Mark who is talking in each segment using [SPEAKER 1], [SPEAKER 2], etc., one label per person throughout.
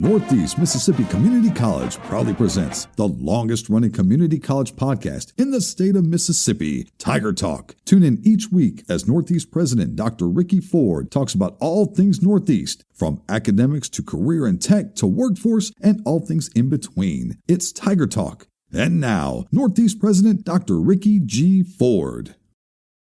[SPEAKER 1] Northeast Mississippi Community College proudly presents the longest-running community college podcast in the state of Mississippi, Tiger Talk. Tune in each week as Northeast President Dr. Ricky Ford talks about all things Northeast, from academics to career and tech to workforce and all things in between. It's Tiger Talk. And now, Northeast President Dr. Ricky G. Ford.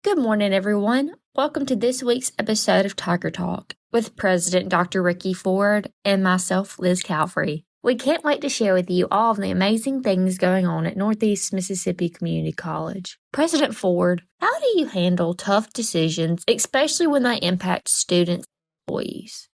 [SPEAKER 2] Good morning, everyone. Welcome to this week's episode of Tiger Talk with President Dr. Ricky Ford and myself, Liz Calvery. We can't wait to share with you all of the amazing things going on at Northeast Mississippi Community College. President Ford, how do you handle tough decisions, especially when they impact students and employees?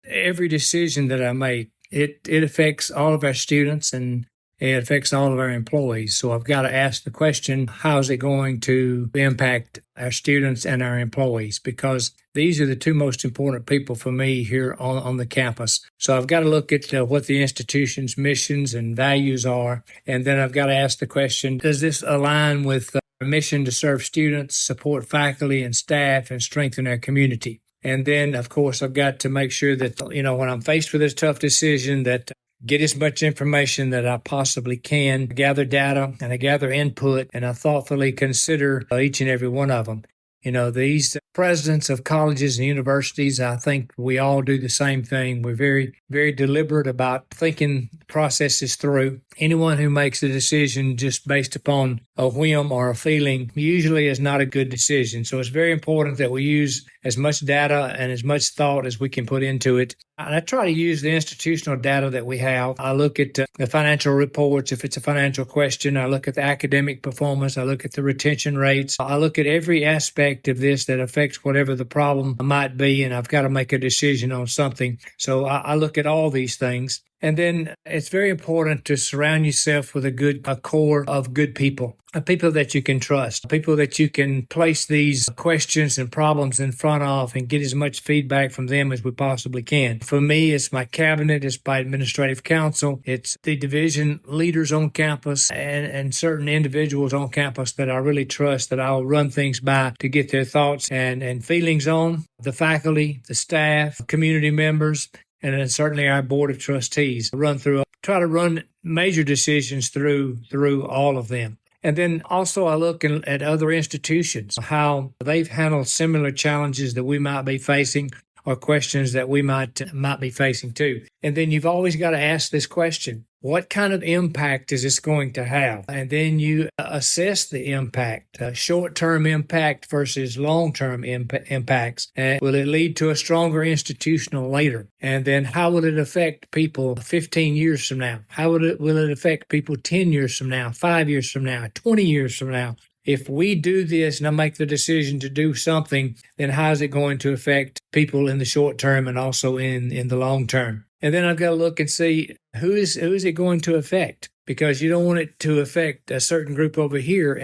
[SPEAKER 3] Every decision that I make, it affects all of our students and it affects all of our employees. So I've got to ask the question, how is it going to impact our students and our employees? Because these are the two most important people for me here on the campus. So I've got to look at what the institution's missions and values are. And then I've got to ask the question, does this align with our mission to serve students, support faculty and staff, and strengthen our community? And then, of course, I've got to make sure that, when I'm faced with this tough decision, that get as much information that I possibly can, gather data and I gather input, and I thoughtfully consider each and every one of them. These presidents of colleges and universities, I think we all do the same thing. We're very, very deliberate about thinking processes through. Anyone who makes a decision just based upon a whim or a feeling usually is not a good decision. So it's very important that we use as much data and as much thought as we can put into it. And I try to use the institutional data that we have. I look at the financial reports if it's a financial question. I look at the academic performance. I look at the retention rates. I look at every aspect of this that affects whatever the problem might be, and I've got to make a decision on something. So I look at all these things. And then it's very important to surround yourself with a core of good people, people that you can trust, people that you can place these questions and problems in front of and get as much feedback from them as we possibly can. For me, it's my cabinet, it's my administrative council, it's the division leaders on campus and certain individuals on campus that I really trust, that I'll run things by to get their thoughts and feelings on. The faculty, the staff, community members, and then certainly our board of trustees try to run major decisions through all of them. And then also I look at other institutions, how they've handled similar challenges that we might be facing or questions that we might be facing too. And then you've always got to ask this question, what kind of impact is this going to have? And then you assess the impact, short-term impact versus long-term impacts. And will it lead to a stronger institutional later? And then how will it affect people 15 years from now? How will it affect people 10 years from now, 5 years from now, 20 years from now? If we do this and I make the decision to do something, then how is it going to affect people in the short term and also in the long term? And then I've got to look and see who is it going to affect, because you don't want it to affect a certain group over here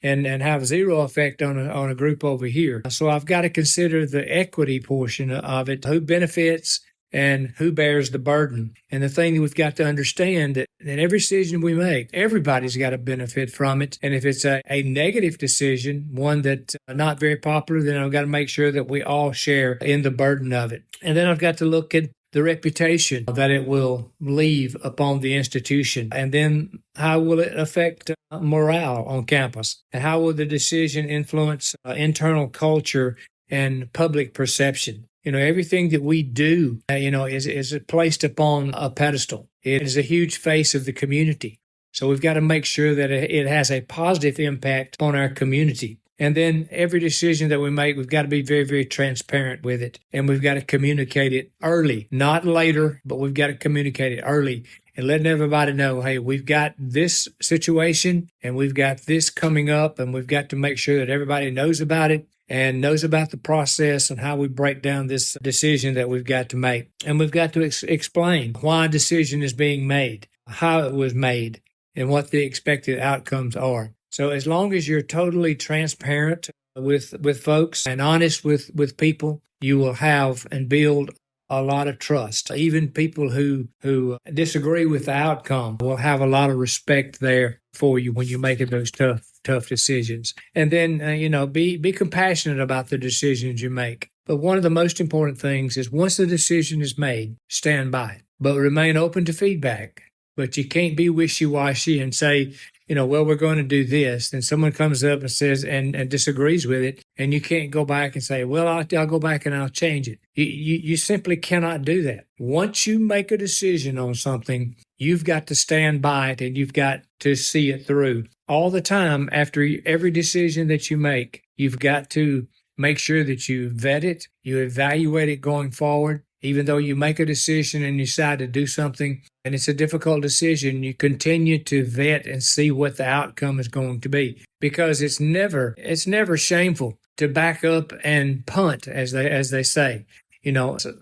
[SPEAKER 3] and have zero effect on a group over here. So I've got to consider the equity portion of it, who benefits and who bears the burden. And the thing that we've got to understand that in every decision we make, everybody's got to benefit from it. And if it's a negative decision, one that's not very popular, then I've got to make sure that we all share in the burden of it. And then I've got to look at the reputation that it will leave upon the institution. And then how will it affect morale on campus? And how will the decision influence internal culture and public perception? Everything that we do, is placed upon a pedestal. It is a huge face of the community. So we've got to make sure that it has a positive impact on our community. And then every decision that we make, we've got to be very, very transparent with it. And we've got to communicate it early, not later, but we've got to communicate it early and letting everybody know, hey, we've got this situation and we've got this coming up, and we've got to make sure that everybody knows about it and knows about the process and how we break down this decision that we've got to make. And we've got to explain why a decision is being made, how it was made, and what the expected outcomes are. So as long as you're totally transparent with folks and honest with people, you will have and build a lot of trust. Even people who disagree with the outcome will have a lot of respect there for you when you're making those tough decisions. And then, be compassionate about the decisions you make. But one of the most important things is once the decision is made, stand by it. but remain open to feedback. But you can't be wishy-washy and say, well, we're going to do this. Then someone comes up and says and disagrees with it, and you can't go back and say, well, I'll go back and I'll change it. You simply cannot do that. Once you make a decision on something, you've got to stand by it and you've got to see it through. All the time, after every decision that you make, you've got to make sure that you vet it, you evaluate it going forward. Even though you make a decision and you decide to do something, and it's a difficult decision, you continue to vet and see what the outcome is going to be. Because it's never shameful to back up and punt, as they say.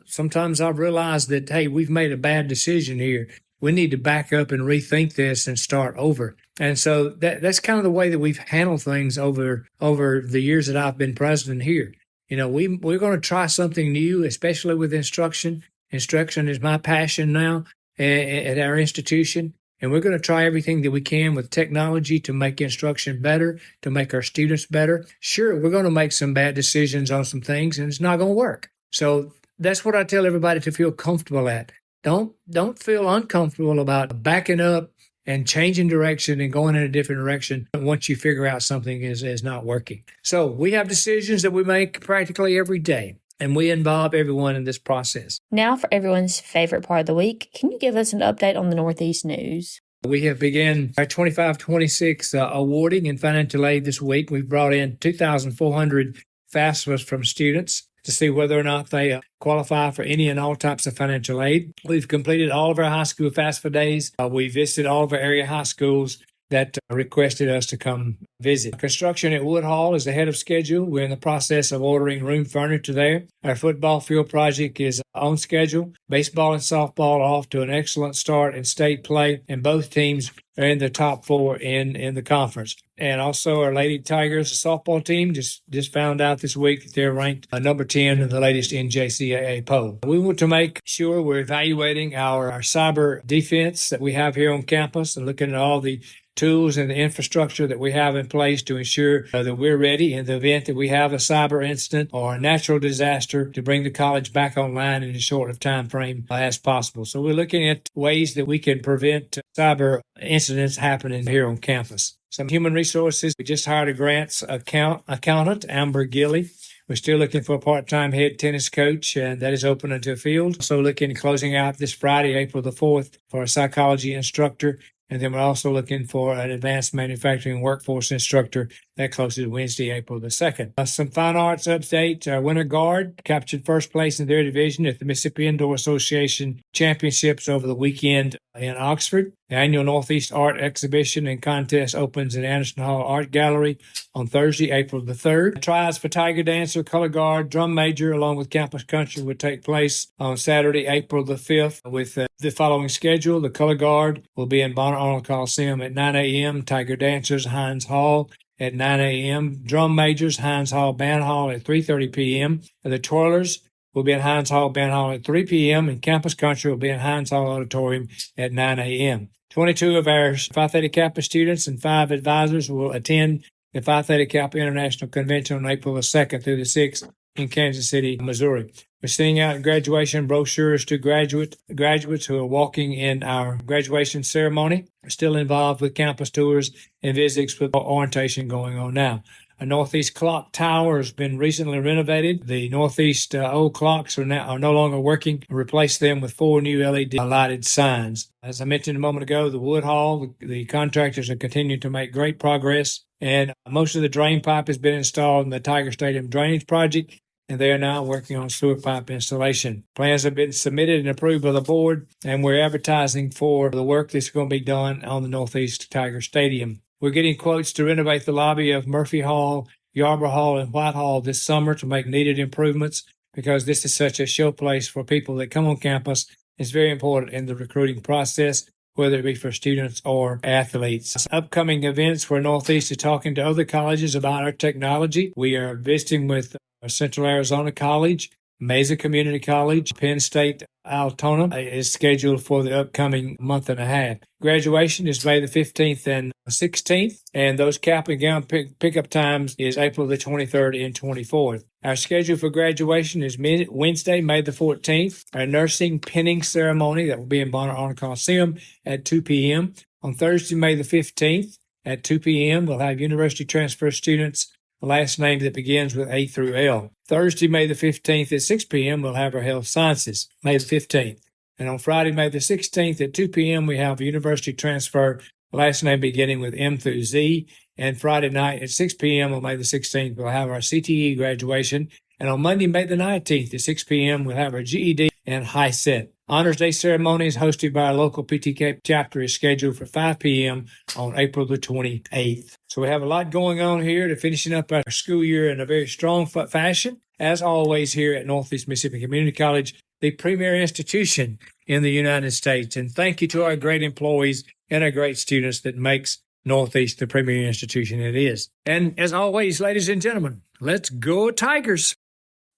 [SPEAKER 3] Sometimes I've realized that, hey, we've made a bad decision here. We need to back up and rethink this and start over. And so that's kind of the way that we've handled things over the years that I've been president here. We're going to try something new, especially with instruction. Instruction is my passion now at our institution. And we're going to try everything that we can with technology to make instruction better, to make our students better. Sure, we're going to make some bad decisions on some things, and it's not going to work. So that's what I tell everybody to feel comfortable at. Don't feel uncomfortable about backing up and changing direction and going in a different direction once you figure out something is not working. So we have decisions that we make practically every day, and we involve everyone in this process.
[SPEAKER 2] Now for everyone's favorite part of the week, can you give us an update on the Northeast news?
[SPEAKER 3] We have begun our 25-26 awarding and financial aid this week. We've brought in 2,400 FAFSAs from students to see whether or not they qualify for any and all types of financial aid. We've completed all of our high school FAFSA days. We visited all of our area high schools that requested us to come visit. Construction at Wood Hall is ahead of schedule. We're in the process of ordering room furniture there. Our football field project is on schedule. Baseball and softball are off to an excellent start in state play, and both teams are in the top 4 in the conference. And also our Lady Tigers softball team just found out this week that they're ranked number 10 in the latest NJCAA poll. We want to make sure we're evaluating our cyber defense that we have here on campus and looking at all the tools and the infrastructure that we have in place to ensure that we're ready in the event that we have a cyber incident or a natural disaster to bring the college back online in as short of time frame as possible. So we're looking at ways that we can prevent cyber incidents happening here on campus. Some human resources. We just hired a grants accountant, Amber Gilly. We're still looking for a part-time head tennis coach, and that is open until field. So looking at closing out this Friday, April the 4th, for a psychology instructor. And then we're also looking for an advanced manufacturing workforce instructor. That closes Wednesday, April the 2nd. Some fine arts update. Our Winter Guard captured first place in their division at the Mississippi Indoor Association Championships over the weekend in Oxford. The annual Northeast Art Exhibition and Contest opens at Anderson Hall Art Gallery on Thursday, April the 3rd. Trials for Tiger Dancer, Color Guard, Drum Major, along with Campus Country will take place on Saturday, April the 5th with the following schedule. The Color Guard will be in Bonner Arnold Coliseum at 9 a.m. Tiger Dancers, Hines Hall at 9 a.m. Drum Majors, Hines Hall Band Hall at 3:30 p.m. The Twirlers will be at Hines Hall Band Hall at 3 p.m. and Campus Country will be at Hines Hall Auditorium at 9 a.m. 22 of our Phi Theta Kappa students and 5 advisors will attend the Phi Theta Kappa International Convention on April the 2nd through the 6th in Kansas City, Missouri. We're sending out graduation brochures to graduates who are walking in our graduation ceremony. We're still involved with campus tours and visits with orientation going on now. A Northeast clock tower has been recently renovated. The Northeast old clocks are no longer working. We replaced them with 4 new LED lighted signs. As I mentioned a moment ago, the Wood Hall, the contractors are continuing to make great progress, and most of the drain pipe has been installed in the Tiger Stadium drainage project, and they are now working on sewer pipe installation. Plans have been submitted and approved by the board, and we're advertising for the work that's going to be done on the Northeast Tiger Stadium. We're getting quotes to renovate the lobby of Murphy Hall, Yarborough Hall, and White Hall this summer to make needed improvements because this is such a showplace for people that come on campus. It's very important in the recruiting process, whether it be for students or athletes. Upcoming events where Northeast is talking to other colleges about our technology. We are visiting with Central Arizona College, Mesa Community College, Penn State, Altona is scheduled for the upcoming month and a half. Graduation is May the 15th and 16th, and those cap and gown pickup times is April the 23rd and 24th. Our schedule for graduation is Wednesday, May the 14th, our nursing pinning ceremony that will be in Bonner Honor Coliseum at 2 p.m. On Thursday, May the 15th at 2 p.m., we'll have university transfer students, the last name that begins with A through L. Thursday, May the 15th at 6 p.m., we'll have our health sciences, May the 15th. And on Friday, May the 16th at 2 p.m., we have university transfer, the last name beginning with M through Z. And Friday night at 6 p.m. on May the 16th, we'll have our CTE graduation. And on Monday, May the 19th at 6 p.m., we'll have our GED and high set. Honors Day ceremonies hosted by our local PTK chapter is scheduled for 5 p.m. on April the 28th. So we have a lot going on here to finishing up our school year in a very strong fashion. As always here at Northeast Mississippi Community College, the premier institution in the United States. And thank you to our great employees and our great students that makes Northeast the premier institution it is. And as always, ladies and gentlemen, let's go Tigers!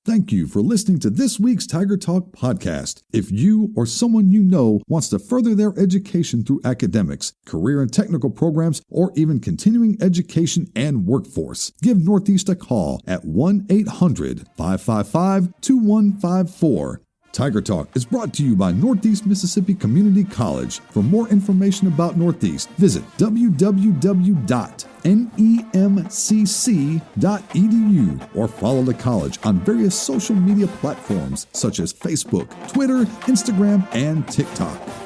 [SPEAKER 1] Thank you for listening to this week's Tiger Talk podcast. If you or someone you know wants to further their education through academics, career and technical programs, or even continuing education and workforce, give Northeast a call at 1-800-555-2154. Tiger Talk is brought to you by Northeast Mississippi Community College. For more information about Northeast, visit www.nemcc.edu or follow the college on various social media platforms such as Facebook, Twitter, Instagram, and TikTok.